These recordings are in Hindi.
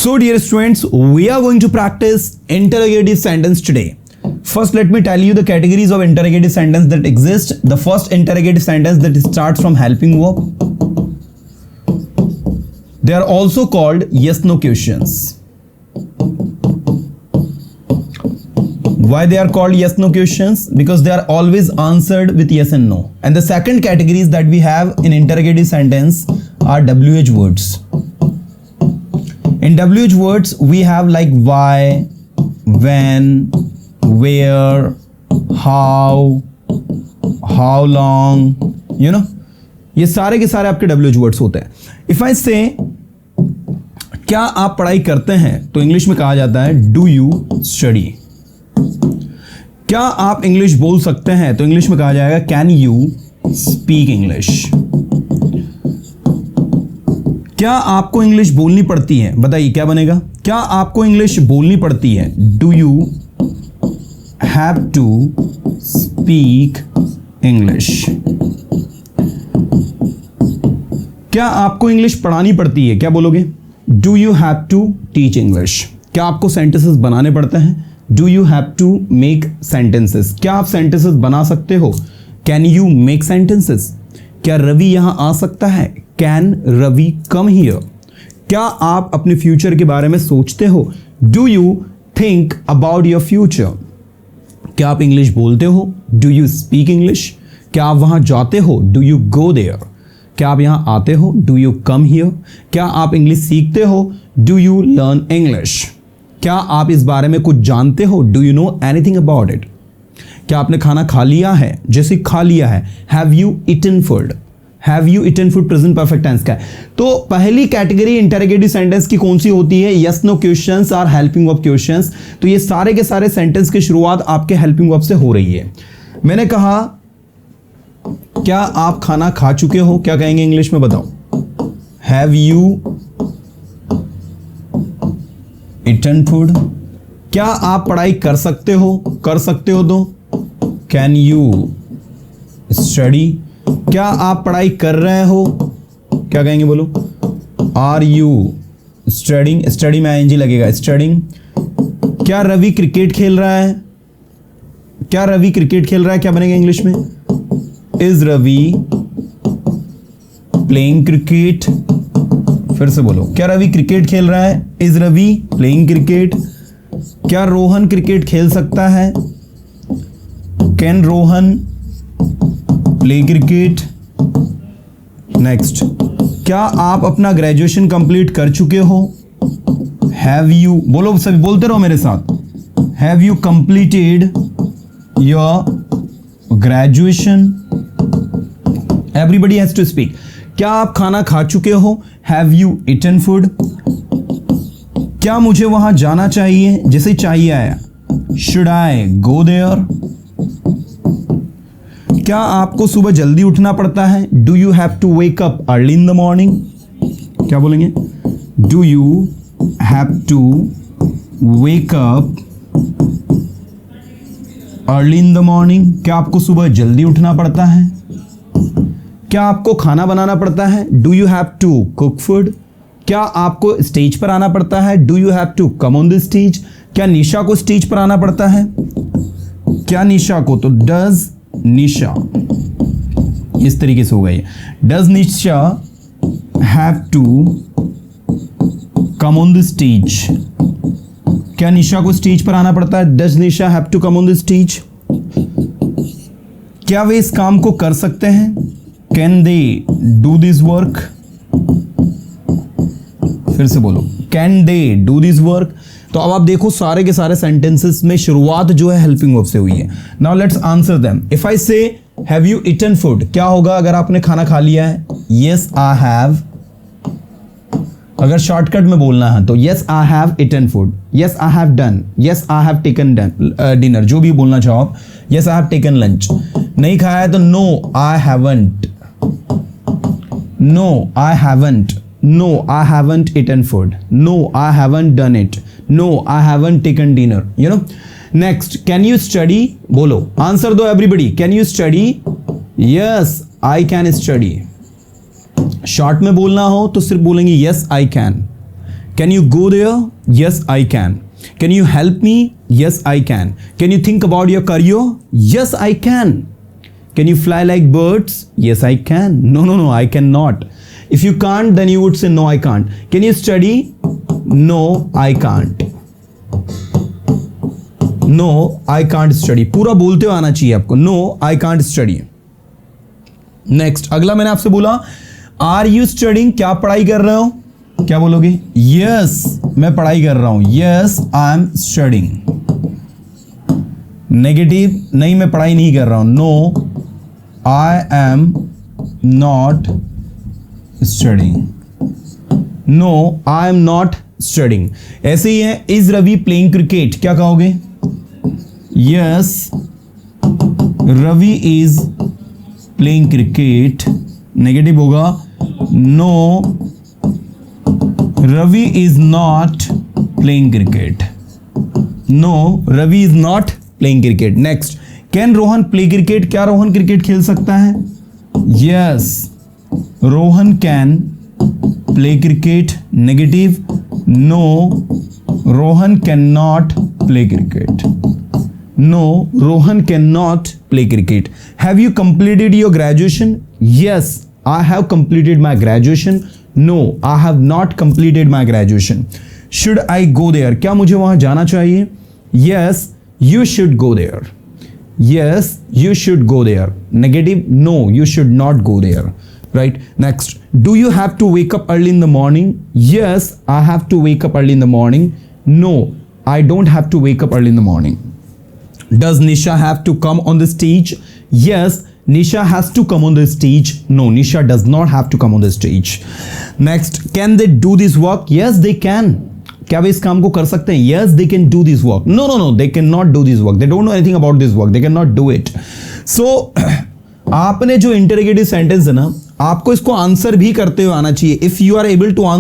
So dear students, we are going to practice interrogative sentence today. First, let me tell you the categories of interrogative sentence that exist. The first interrogative sentence that starts from helping verb. They are also called yes-no questions. Why they are called yes-no questions? Because they are always answered with yes and no. And the second categories that we have in interrogative sentence are WH words. In WH words, we have like why, when, where, how long, you know, ये सारे के सारे आपके WH words होते हैं. If I say क्या आप पढ़ाई करते हैं, तो इंग्लिश में कहा जाता है do you study. क्या आप इंग्लिश बोल सकते हैं, तो इंग्लिश में कहा जाएगा कैन यू स्पीक इंग्लिश. क्या आपको इंग्लिश बोलनी पड़ती है, बताइए क्या बनेगा. क्या आपको इंग्लिश बोलनी पड़ती है, do you have to speak English. क्या आपको इंग्लिश पढ़ानी पड़ती है, क्या बोलोगे, do you have to teach English. क्या आपको सेंटेंसेस बनाने पड़ते हैं, do you have to make sentences. क्या आप सेंटेंसेस बना सकते हो, कैन यू मेक सेंटेंसेस. क्या रवि यहां आ सकता है, कैन रवि कम हियर. क्या आप अपने फ्यूचर के बारे में सोचते हो, do you think about your future. क्या आप इंग्लिश बोलते हो, डू यू स्पीक इंग्लिश. क्या आप वहां जाते हो, डू यू गो देयर. क्या आप यहां आते हो, डू यू कम हियर. क्या आप इंग्लिश सीखते हो, डू यू लर्न इंग्लिश. क्या आप इस बारे में कुछ जानते हो, do you know anything about it. क्या आपने खाना खा लिया है, जैसे खा लिया है, have you eaten food. Have you eaten food present perfect tense का है. तो पहली कैटेगरी इंटरोगेटिव सेंटेंस की कौन सी होती है, यस नो क्वेश्चंस और हेल्पिंग वर्ब क्वेश्चंस. तो ये सारे के सारे सेंटेंस की शुरुआत आपके हेल्पिंग वर्ब से हो रही है. मैंने कहा क्या आप खाना खा चुके हो, क्या कहेंगे इंग्लिश में, बताओ, हैव यू ईटन फूड. क्या आप पढ़ाई कर सकते हो, तो कैन यू स्टडी. क्या आप पढ़ाई कर रहे हो, क्या कहेंगे, बोलो, आर यू स्टडिंग. स्टडी में आईएनजी लगेगा, स्टडिंग. क्या रवि क्रिकेट खेल रहा है, क्या बनेगा इंग्लिश में, इज रवि प्लेइंग क्रिकेट. फिर से बोलो, क्या रवि क्रिकेट खेल रहा है, इज रवि प्लेइंग क्रिकेट. क्या रोहन क्रिकेट खेल सकता है, can Rohan play cricket. Next, क्या आप अपना ग्रेजुएशन कंप्लीट कर चुके हो, हैव यू, बोलो सभी बोलते रहो मेरे साथ, have you completed your graduation. Everybody has to speak. क्या आप खाना खा चुके हो, हैव यू ईटन फूड. क्या मुझे वहां जाना चाहिए, जैसे चाहिए आया, शुड आई गो देयर. क्या आपको सुबह जल्दी उठना पड़ता है, do you have to wake up early in the morning. क्या बोलेंगे, do you have to wake up early in the morning. क्या आपको सुबह जल्दी उठना पड़ता है. क्या आपको खाना बनाना पड़ता है, do you have to cook food. क्या आपको स्टेज पर आना पड़ता है, do you have to come on the stage. क्या निशा को स्टेज पर आना पड़ता है, क्या निशा को, तो डज निशा. इस तरीके से होगा ये, does Nisha have to come on the stage. क्या निशा को स्टेज पर आना पड़ता है, does Nisha have to come on the stage. क्या वे इस काम को कर सकते हैं, can they do this work. फिर से बोलो, can they do this work. तो अब आप देखो सारे के सारे सेंटेंसेस में शुरुआत जो है हेल्पिंग वर्ब से हुई है. Now let's answer them. If I से हैव यू ईटन फूड, क्या होगा अगर आपने खाना खा लिया है, यस आई हैव. अगर शॉर्टकट में बोलना है तो yes I have eaten food, yes I have done, yes I have taken dinner, जो भी बोलना चाहो आप, yes I have taken lunch. नहीं खाया है तो no I haven't, no I haven't, no I haven't eaten food, no I haven't done it, no I haven't taken dinner, you know. Next, can you study, बोलो, आंसर दो everybody, can you study, yes I can study. Short में बोलना हो तो सिर्फ बोलेंगे yes I can. Can you go there? Yes I can. Can you help me? Yes I can. Can you think about your career? Yes I can. Can you fly like birds? Yes I can. No no no, I can not. If you can't then you would say no I can't. Can you study? No I can't. No I can't study. पूरा बोलते हुए आना चाहिए आपको. No I can't study. Next, अगला मैंने आपसे बोला आर यू स्टडिंग? क्या आप पढ़ाई कर रहे हो? क्या बोलोगे? यस मैं पढ़ाई कर रहा हूं. Yes I am studying. Negative, नहीं मैं पढ़ाई नहीं कर रहा हूं. No I am not studying. No I am not studying. ऐसे ही है. Is Ravi playing cricket? क्या कहोगे? Yes Ravi is playing cricket. Negative होगा. No Ravi is not playing cricket. No Ravi is not playing cricket. Next, can Rohan play cricket? क्या रोहन क्रिकेट खेल सकता है? Yes Rohan can play cricket. Negative. No Rohan can not play cricket. No, Rohan cannot play cricket. Have you completed your graduation? Yes, I have completed my graduation. No, I have not completed my graduation. Should I go there? क्या मुझे वहां जाना चाहिए? Yes, you should go there. Yes, you should go there. Negative. No, you should not go there. Right? Next, do you have to wake up early in the morning? Yes, I have to wake up early in the morning. No, I don't have to wake up early in the morning. Does Nisha have to come on the stage? Yes, Nisha has to come on the stage. No, Nisha does not have to come on the stage. Next, can they do this work? Yes, they can. क्या वे इस काम को कर सकते हैं? Yes, they can do this work. No, no, no, they cannot do this work. They don't know anything about this work. They cannot do it. So, आपने जो interrogative sentence है ना, आपको इसको आंसर भी करते हुए आना चाहिए. If you are able to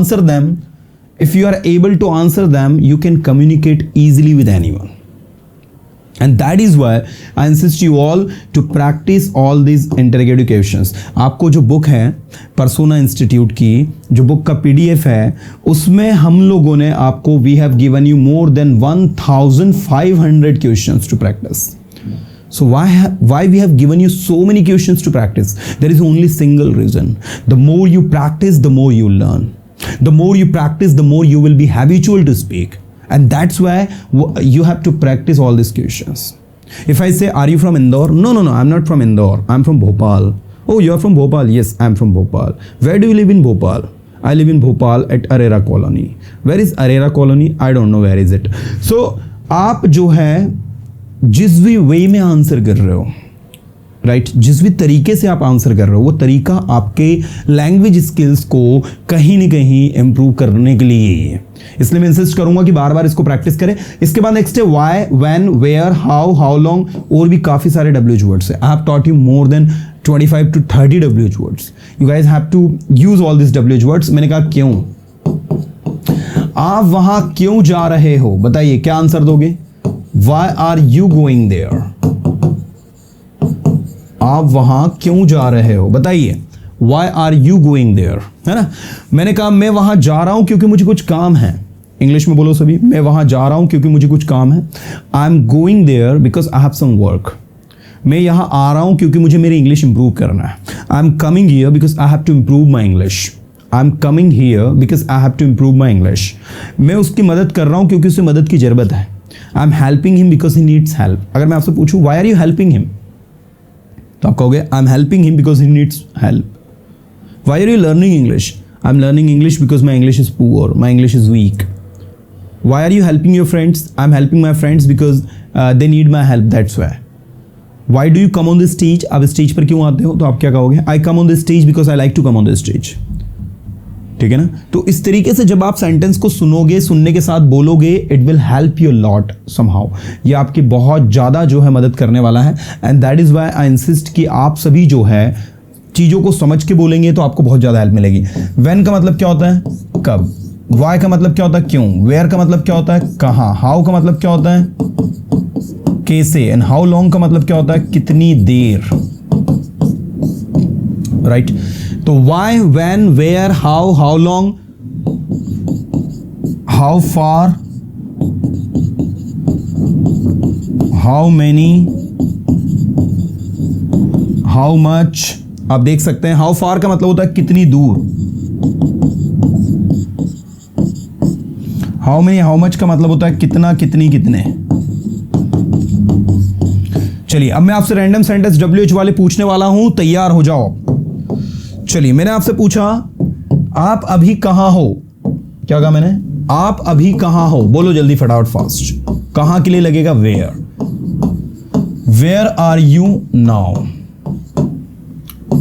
answer them, you can communicate easily with anyone. And that is why I insist you all to practice all these interrogative questions. आपको जो बुक है परसोना इंस्टीट्यूट की, जो बुक का PDF है, उसमें हम लोगों ने आपको we have given you more than 1500 questions to practice. So why we have given you so many questions to practice? There is only single reason. The more you practice, the more you learn. The more you practice, the more you will be habitual to speak. And that's why you have to practice all these questions. If I say, are you from Indore? No, I'm not from Indore. I'm from Bhopal. Oh, you are from Bhopal? Yes, I'm from Bhopal. Where do you live in Bhopal? I live in Bhopal at Arera Colony. Where is Arera Colony? I don't know where is it. So, आप जो है जिस भी वे में आंसर कर रहे हो, राइट, जिस भी तरीके से आप आंसर कर रहे हो, वो तरीका आपके लैंग्वेज स्किल्स को कहीं ना कहीं इम्प्रूव करने के लिए ही है. इसलिए मैं इंसिस्ट करूंगा कि बार बार इसको प्रैक्टिस करें. इसके बाद नेक्स्ट है why, when, where, how long, और भी काफ़ी सारे WH वर्ड्स है. I have taught you more than 25 to 30 WH words. You guys have to use all this WH words. मैंने कहा क्यों, आप वहां क्यों जा रहे हो? बताइए क्या आंसर दोगे? Why are you going there? आप वहां क्यों जा रहे हो? बताइए. Why are you going there, है ना. मैंने कहा मैं वहां जा रहा हूं क्योंकि मुझे कुछ काम है. इंग्लिश में बोलो सभी. मैं वहां जा रहा हूं क्योंकि मुझे कुछ काम है. I am going there because I have some work. मैं यहां आ रहा हूं क्योंकि मुझे मेरी इंग्लिश इंप्रूव करना है. I am coming here because I have to improve my English. I am coming here because I have to improve my English. मैं उसकी मदद कर रहा हूं क्योंकि उसे मदद की जरूरत है. I am helping him because he needs help. अगर मैं आपसे पूछूं why are you helping him, तो आप कहोगे I am helping him because he needs help. Why are you learning English? I am learning English because my English is poor, my English is weak. Why are you helping your friends? I am helping my friends because they need my help, that's why. Why do you come on the stage? आप स्टेज पर क्यों आते हो? तो आप क्या कहोगे? I come on the stage because I like to come on the stage. ठीक है ना. तो इस तरीके से जब आप सेंटेंस को सुनोगे, सुनने के साथ बोलोगे, it will help you lot somehow. ये आपकी बहुत ज़्यादा जो है मदद करने वाला है. And that is why I insist कि आप सभी जो है चीज़ों को समझ के बोलेंगे तो आपको बहुत ज़्यादा हेल्प मिलेगी. व्हेन का मतलब क्या होता है? कब. वाई का मतलब क्या होता है? क्यों. वेयर का मतलब क्या होता है? कहाँ. हाउ का मतलब क्या होता है? कैसे. एंड हाउ लॉन्ग का मतलब क्या होता है? कितनी देर. राइट. तो why, when, where, how long, how far, how many, how much. आप देख सकते हैं हाउ फार का मतलब होता है कितनी दूर, हाउ मेनी हाउ मच का मतलब होता है कितना, कितनी, कितने। चलिए अब मैं आपसे रैंडम सेंटेंस WH वाले पूछने वाला हूं, तैयार हो जाओ। चलिए मैंने आपसे पूछा आप अभी कहां हो, क्या कहा मैंने, आप अभी कहां हो, बोलो जल्दी फटाफट फास्ट। कहां के लिए लगेगा where, where are you now.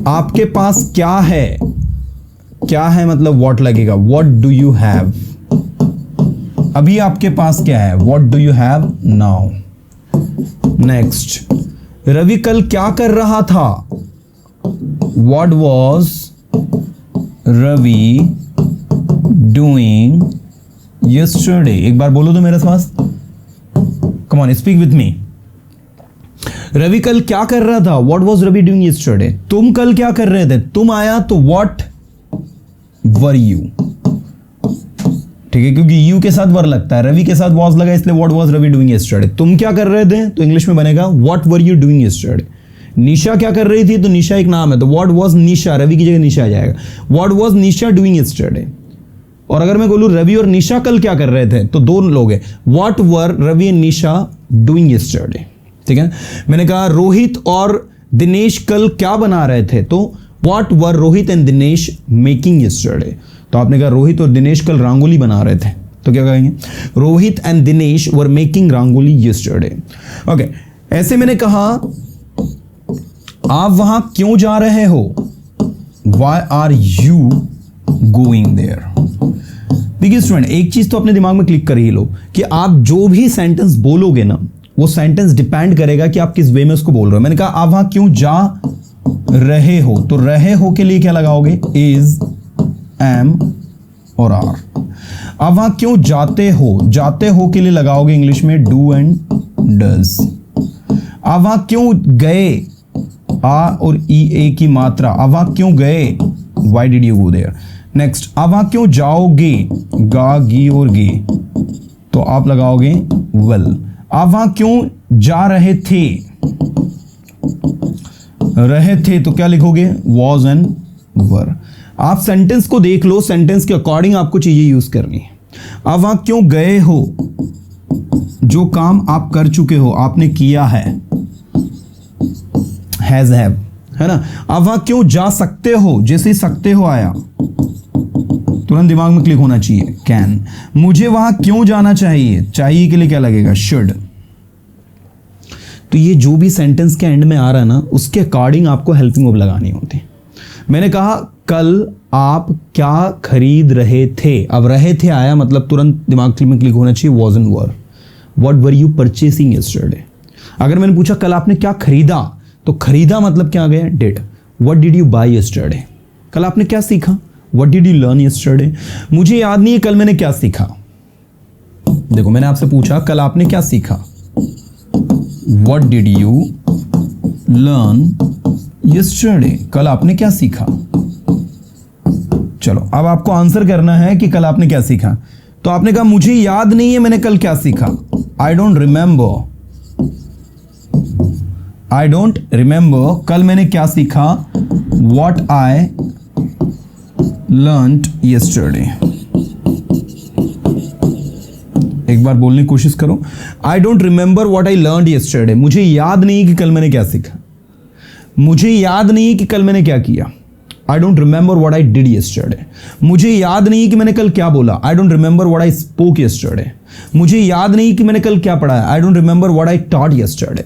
आपके पास क्या है, क्या है मतलब व्हाट लगेगा, व्हाट डू यू हैव। अभी आपके पास क्या है, what do you have now. Next, Ravi कल क्या कर रहा था, what was Ravi doing yesterday. एक बार बोलो तो मेरे पास, come on speak with me. Ravi कल क्या कर रहा था, what was Ravi doing yesterday. तुम कल क्या कर रहे थे, तुम आया तो व्हाट वर यू, ठीक है, क्योंकि यू के साथ वर लगता है, रवि के साथ वॉज लगा इसलिए what was Ravi doing yesterday. तुम क्या कर रहे थे तो इंग्लिश में बनेगा what were you doing yesterday. Nisha क्या कर रही थी तो निशा एक नाम है तो व्हाट वॉज निशा, रवि की जगह निशा आ जाएगा, what was Nisha doing yesterday. और अगर मैं बोलूं रवि और निशा कल क्या कर रहे थे तो दो लोग हैं, what were Ravi and Nisha doing yesterday, ठीक है। मैंने कहा रोहित और दिनेश कल क्या बना रहे थे तो what were Rohit and Dinesh making yesterday. तो आपने कहा रोहित और दिनेश कल रंगोली बना रहे थे तो क्या कहेंगे, Rohit and Dinesh were making rangoli yesterday. Okay, ऐसे मैंने कहा आप वहां क्यों जा रहे हो, why are you going there. देखिए स्टूडेंट, एक चीज तो अपने दिमाग में क्लिक कर ही लो कि आप जो भी सेंटेंस बोलोगे ना वो सेंटेंस डिपेंड करेगा कि आप किस वे में उसको बोल रहे हो। मैंने कहा आप वहां क्यों जा रहे हो तो रहे हो के लिए क्या लगाओगे, इज, एम और आर। आप वहां क्यों जाते हो के लिए लगाओगे इंग्लिश में डू एंड डज। आप वहां क्यों गए, आ और ई ए की मात्रा, आप वहां क्यों गए, why did you go there. Next, आप वहां क्यों जाओगे, गा, गी और गे तो आप लगाओगे वेल। आप वहां क्यों जा रहे थे तो क्या लिखोगे, वॉज एंड वर। आप सेंटेंस को देख लो, सेंटेंस के अकॉर्डिंग आपको चीजें यूज करनी है। आप वहां क्यों गए हो, जो काम आप कर चुके हो, आपने किया है, हैज हैव, है ना। आप वहां क्यों जा सकते हो, जैसे सकते हो आया तुरंत दिमाग में क्लिक होना चाहिए, कैन। मुझे वहां क्यों जाना चाहिए, चाहिए के लिए क्या लगेगा, शुड। तो ये जो भी सेंटेंस के एंड में आ रहा है ना उसके अकॉर्डिंग आपको हेल्पिंग वर्ब लगानी होती है। मैंने कहा कल आप क्या खरीद रहे थे, अब रहे थे आया मतलब तुरंत दिमाग में क्लिक होना चाहिए was and were. What were you purchasing yesterday. अगर मैंने पूछा कल आपने क्या खरीदा तो खरीदा मतलब क्या आ गया, did. What did you buy yesterday, कल आपने क्या सीखा, what did you learn yesterday. मुझे याद नहीं है कल मैंने क्या सीखा। देखो मैंने आपसे पूछा कल आपने क्या सीखा, what did you learn yesterday, कल आपने क्या सीखा। चलो अब आपको आंसर करना है कि कल आपने क्या सीखा। तो आपने कहा मुझे याद नहीं है मैंने कल क्या सीखा, आई डोंट रिमेंबर कल मैंने क्या सीखा, व्हाट आई लर्नड यस्टरडे। एक बार बोलने की कोशिश करो, I don't remember what I learned yesterday. मुझे याद नहीं कि कल मैंने क्या सीखा, मुझे याद नहीं कि कल मैंने क्या किया। I don't remember what I did yesterday. मुझे याद नहीं कि मैंने कल क्या बोला, I don't remember what I spoke yesterday. मुझे याद नहीं कि मैंने कल क्या पढ़ा, I don't remember what I taught yesterday.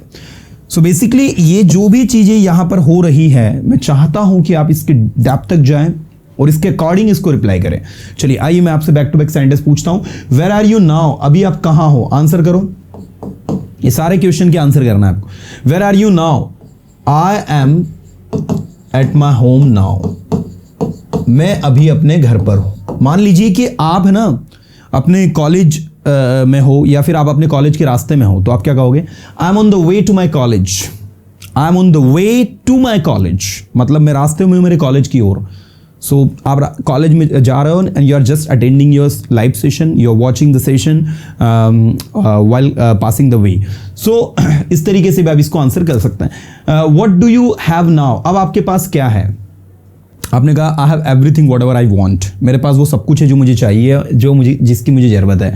So basically ये जो भी चीजें यहां पर हो रही है मैं चाहता हूं कि आप इसके डेप्थ तक जाएं और इसके अकॉर्डिंग इसको रिप्लाई करें। चलिए आइए मैं आपसे बैक टू बैक सेंटेंस पूछता हूं। वेयर आर यू नाउ, अभी आप कहां हो, आंसर करो। ये सारे क्वेश्चन के आंसर करना है आपको। Where are you now, I am at my home now. मैं अभी अपने घर पर हूं। मान लीजिए कि आप है ना अपने कॉलेज में हो या फिर आप अपने कॉलेज के रास्ते में हो तो आप क्या कहोगे, I am on the way to my college. I am on the way to my college मतलब मैं रास्ते में हूं मेरे कॉलेज की ओर। सो आप कॉलेज में जा रहे हो and you are just attending your live session, you are watching the session while passing the way. So इस तरीके से भी आप इसको आंसर कर सकते हैं। What do you have now, अब आपके पास क्या है? आपने कहा I have everything what ever I want, मेरे पास वो सब कुछ है जो मुझे चाहिए, जो मुझे जिसकी मुझे ज़रूरत है।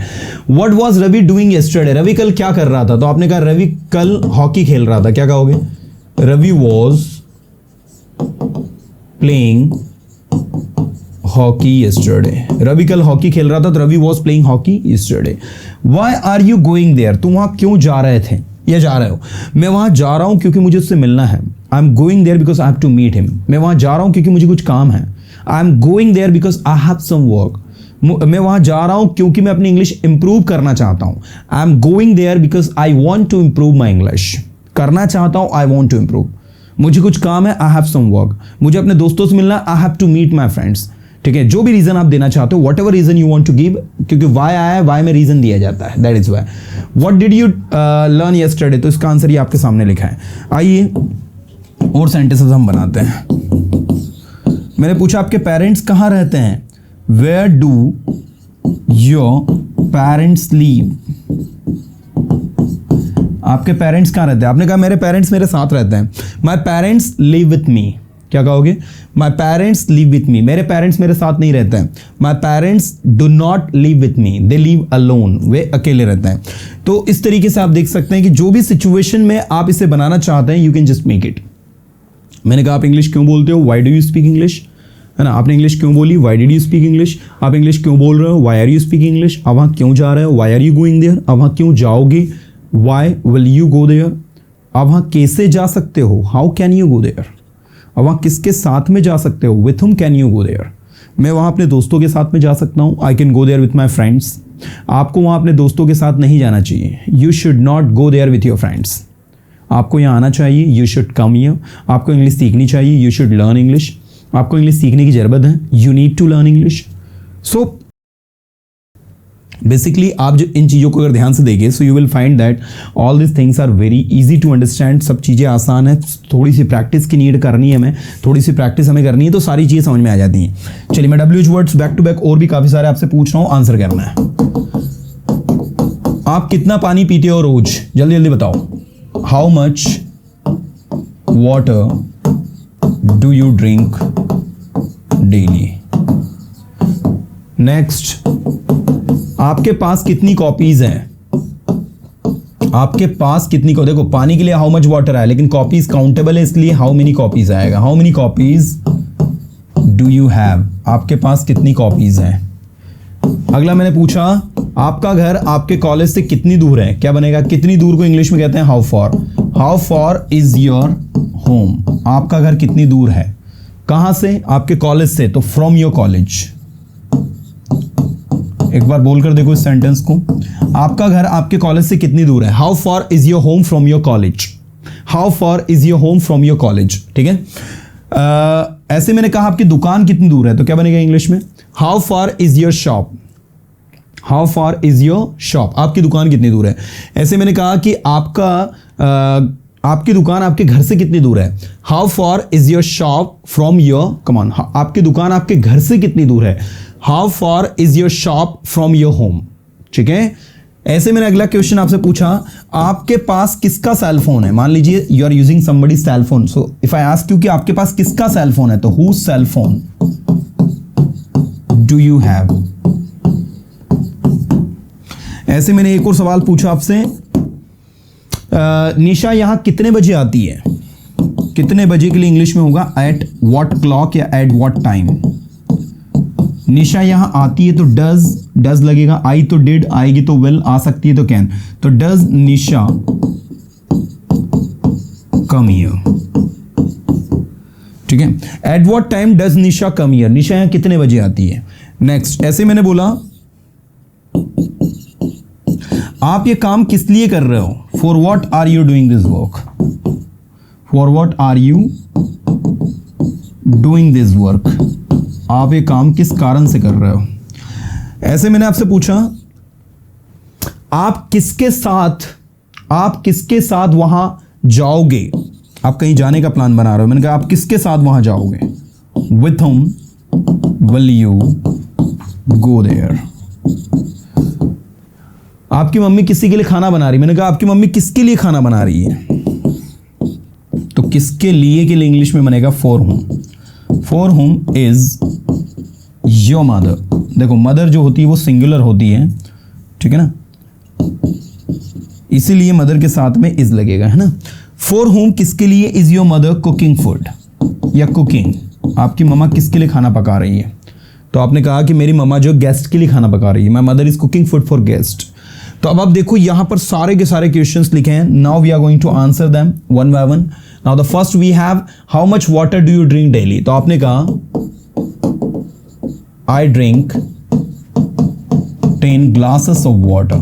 What was Ravi doing yesterday, Ravi कल क्या कर रहा था? तो आपने कहा रवि कल हॉकी खेल रहा था, क्या कहोगे? Ravi was playing hockey yesterday, Ravi कल हॉकी खेल रहा था, तो Ravi was playing hockey yesterday. Why are you going there, तुम वहां क्यों जा रहे थे या जा रहे हो? मैं वहां जा रहा हूं क्योंकि मुझे उससे मिलना है। I am going there because I have to meet him, मैं वहां जा रहा हूं क्योंकि मुझे कुछ काम है। I am going there because I have some work, मैं वहां जा रहा हूं क्योंकि मैं अपनी इंग्लिश इंप्रूव करना चाहता हूं। I am going there because I want to improve my English, करना चाहता हूं, आई वॉन्ट टू इंप्रूव, मुझे कुछ काम है, आई हैव सम वर्क, मुझे अपने दोस्तों से मिलना, I have to meet my friends. ठीक है, जो भी रीजन आप देना चाहते हो, whatever reason you want to give, क्योंकि वाई आया है, वाई में रीजन दिया जाता है, that is why. What did you learn yesterday, तो इसका आंसर ये आपके सामने लिखा है। आइए और सेंटेंसेस हम बनाते हैं। मैंने पूछा आपके पेरेंट्स कहाँ रहते हैं? Where do your parents live, आपके पेरेंट्स कहाँ रहते हैं? आपने कहा मेरे पेरेंट्स मेरे साथ रहते हैं। My parents live with me, क्या कहोगे? My parents live with me, मेरे पेरेंट्स मेरे साथ नहीं रहते हैं। My parents do not live with me, they live alone, वे अकेले रहते हैं। तो इस तरीके से आप देख सकते हैं कि जो भी सिचुएशन में आप इसे बनाना चाहते हैं, you can just make it. मैंने कहा आप इंग्लिश क्यों बोलते हो? Why do you speak English, है ना? आपने इंग्लिश क्यों बोली? Why did you speak English. आप इंग्लिश क्यों बोल रहे हो? Why are you speaking English. आप वहाँ क्यों जा रहे हो? Why are you going there. आप वहाँ क्यों जाओगे? Why will you go there. आप वहाँ कैसे जा सकते हो? How can you go there. अब वहाँ किसके साथ में जा सकते हो? With whom can you go there. मैं वहाँ अपने दोस्तों के साथ में जा सकता हूँ, I can go there with my friends. आपको वहाँ अपने दोस्तों के साथ नहीं जाना चाहिए, you should not go there with your friends. आपको यहाँ आना चाहिए, यू शुड कम हियर। आपको इंग्लिश सीखनी चाहिए, यू शुड लर्न इंग्लिश। आपको इंग्लिश सीखने की ज़रूरत है, you need to learn English. So basically आप जो इन चीज़ों को अगर ध्यान से देखें, so you will find that all this things are very easy to understand. सब चीज़ें आसान है, थोड़ी सी प्रैक्टिस की नीड करनी है, हमें थोड़ी सी प्रैक्टिस हमें करनी है, तो सारी चीज़ें समझ में आ जाती हैं। चलिए मैं WH words back to back और भी काफ़ी सारे आपसे पूछ रहा हूँ, आंसर करना है। आप कितना पानी पीते हो रोज? जल्दी जल्दी बताओ। How much water do you drink daily. Next, आपके पास कितनी कॉपीज हैं? आपके पास कितनी देखो पानी के लिए हाउ मच वाटर है, लेकिन कॉपीज काउंटेबल है, इसलिए हाउ मेनी कॉपीज आएगा। How many copies do you have, आपके पास कितनी कॉपीज हैं। अगला मैंने पूछा आपका घर आपके कॉलेज से कितनी दूर है, क्या बनेगा? कितनी दूर को इंग्लिश में कहते हैं how for. How for is your home, आपका घर कितनी दूर है, कहां से? आपके कॉलेज से, तो फ्रॉम योर कॉलेज। एक बार बोलकर देखो इस सेंटेंस को, आपका घर आपके कॉलेज से कितनी दूर है। How for is your home from your college. How for is your home from your college, ठीक है। ऐसे मैंने कहा आपकी दुकान कितनी दूर है, तो क्या बनेगा इंग्लिश में? How for is your shop. How for is your shop, आपकी दुकान कितनी दूर है। ऐसे मैंने कहा कि आपकी दुकान आपके घर से कितनी दूर है। How for is your shop from your, come on, आपकी दुकान आपके घर से कितनी दूर है। How for is your shop from your home, ठीक है। ऐसे मैंने अगला क्वेश्चन आपसे पूछा आपके पास किसका सेल फोन है। मान लीजिए you are using somebody cell phone, so if I ask you कि आपके पास किसका सेल फोन है, तो whose cell phone do you have. ऐसे मैंने एक और सवाल पूछा आपसे, निशा यहां कितने बजे आती है। कितने बजे के लिए इंग्लिश में होगा एट व्हाट क्लॉक या एट व्हाट टाइम। निशा यहां आती है तो डज लगेगा, आई तो डिड, आएगी तो विल, आ सकती है तो कैन, तो डज निशा कम हियर, ठीक है। At what time does Nisha come here, Nisha यहां कितने बजे आती है। नेक्स्ट, ऐसे मैंने बोला आप ये काम किस लिए कर रहे हो। For what are you doing this work. For what are you doing this work, आप ये काम किस कारण से कर रहे हो। ऐसे मैंने आपसे पूछा आप किसके साथ वहां जाओगे। आप कहीं जाने का प्लान बना रहे हो, मैंने कहा आप किसके साथ वहां जाओगे। With whom will you go there? आपकी मम्मी किसी के लिए खाना बना रही है। मैंने कहा आपकी मम्मी किसके लिए खाना बना रही है, तो किसके लिए के लिए इंग्लिश में बनेगा for whom. For whom is your mother. देखो मदर जो होती है वो सिंगुलर होती है, ठीक है ना, इसीलिए मदर के साथ में इज लगेगा, है ना। For whom किसके लिए is your mother cooking food, या कुकिंग, आपकी मम्मा किसके लिए खाना पका रही है, तो आपने कहा कि मेरी मम्मा जो गेस्ट के लिए खाना पका रही है, my mother is cooking food for guest. तो अब आप देखो यहां पर सारे के सारे क्वेश्चंस लिखे हैं। Now we are going to answer them one by one. Now the first we have how much water do you drink daily, तो आपने कहा I drink 10 glasses of water.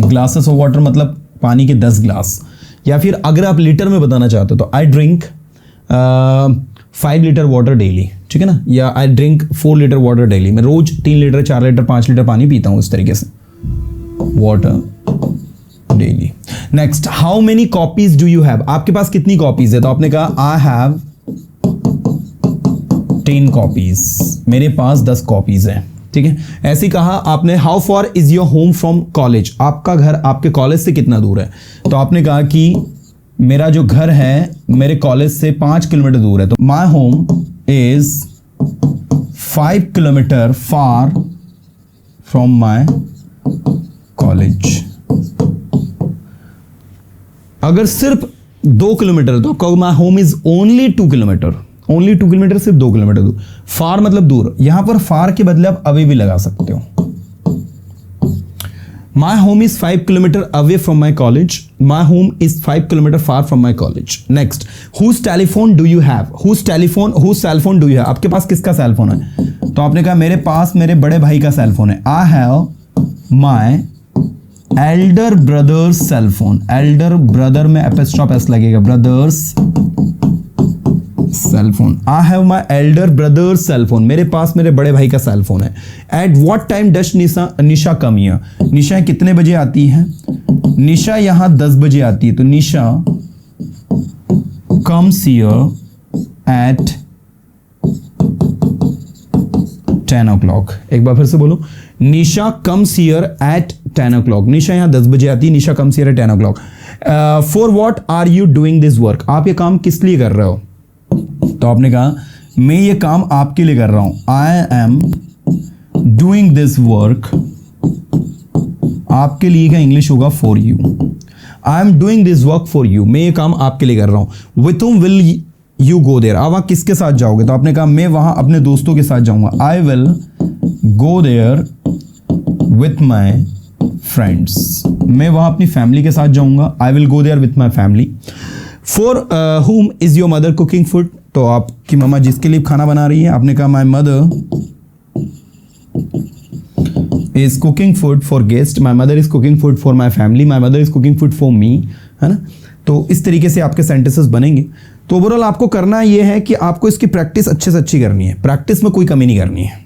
Glasses of water मतलब पानी के 10 ग्लास, या फिर अगर आप लीटर में बताना चाहते हो तो I drink 5 litre water daily, ठीक है ना, या I drink 4 litre water daily. मैं रोज 3 लीटर 4 लीटर 5 लीटर पानी पीता हूं, इस तरीके से water daily. Next, how many copies do you have, आपके पास कितनी कॉपीज है, तो आपने कहा आई हैव 10 कॉपीज, मेरे पास 10 कॉपीज है, ठीक है। ऐसे कहा आपने how for is your home from college, आपका घर आपके कॉलेज से कितना दूर है, तो आपने कहा कि मेरा जो घर है मेरे कॉलेज से 5 किलोमीटर दूर है, तो my home is 5 kilometre far from my college. अगर सिर्फ 2 किलोमीटर, तो आपका my home is only 2 kilometre, only 2 kilometre, सिर्फ 2 किलोमीटर दूर। फार मतलब दूर, यहां पर फार के बदले आप अवे भी लगा सकते हो। My home is 5 kilometer away from my college. My home is 5 kilometer far from my college. Next, whose telephone do you have? Whose cell phone do you have? आपके पास किसका सेल फोन है? तो आपने कहा मेरे पास मेरे बड़े भाई का सेल फोन है। I have my elder brother's cell phone. Elder brother में apostrophe s लगेगा, brothers cell phone. I have my elder brother cell phone, मेरे पास मेरे बड़े भाई का सेल फोन है। At what time does Nisha come here, Nisha कितने बजे आती है, निशा यहां 10 बजे आती है, तो निशा कम्स हियर एट 10 o'clock। एक बार फिर से बोलो, Nisha comes here at 10 o'clock। Nisha यहां 10 बजे आती है, Nisha comes here at 10 o'clock। For what are you doing this work, आप ये काम किस लिए कर रहे हो, तो आपने कहा मैं ये काम आपके लिए कर रहा हूं। I am doing this work, आपके लिए का इंग्लिश होगा for you. I am doing this work for you, मैं ये काम आपके लिए कर रहा हूं। With whom will you go there, आप वहां किसके साथ जाओगे, तो आपने कहा मैं वहां अपने दोस्तों के साथ जाऊंगा। I will go there with my friends, मैं वहां अपनी फैमिली के साथ जाऊंगा। I will go there with my family. For whom is your mother cooking food, तो आपकी मम्मा जिसके लिए खाना बना रही है, आपने कहा my mother is cooking food for guest, my mother is cooking food for my family, my mother is cooking food for me, है ना। तो इस तरीके से आपके सेंटेंसेस बनेंगे। तो ओवरऑल आपको करना ये है कि आपको इसकी प्रैक्टिस अच्छे से अच्छी करनी है, प्रैक्टिस में कोई कमी नहीं करनी है।